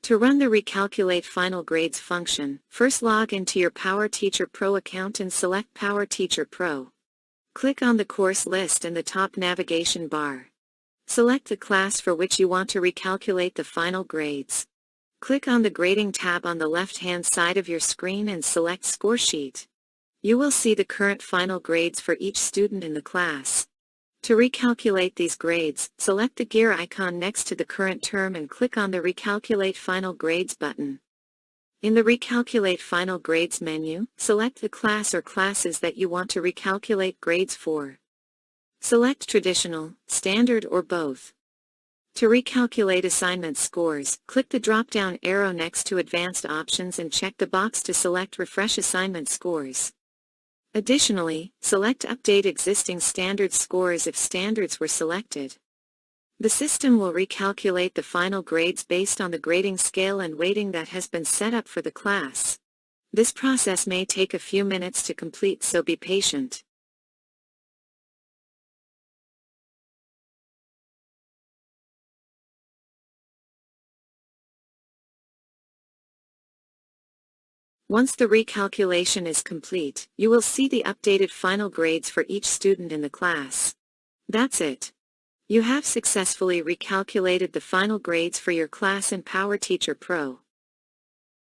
To run the Recalculate Final Grades function, first log into your PowerTeacher Pro account and select PowerTeacher Pro. Click on the course list in the top navigation bar. Select the class for which you want to recalculate the final grades. Click on the Grading tab on the left-hand side of your screen and select Score Sheet. You will see the current final grades for each student in the class. To recalculate these grades, select the gear icon next to the current term and click on the Recalculate Final Grades button. In the Recalculate Final Grades menu, select the class or classes that you want to recalculate grades for. Select Traditional, Standard or both. To recalculate assignment scores, click the drop-down arrow next to Advanced Options and check the box to select Refresh Assignment Scores. Additionally, select Update Existing Standard Scores if standards were selected. The system will recalculate the final grades based on the grading scale and weighting that has been set up for the class. This process may take a few minutes to complete, so be patient. Once the recalculation is complete, you will see the updated final grades for each student in the class. That's it. You have successfully recalculated the final grades for your class in PowerTeacher Pro.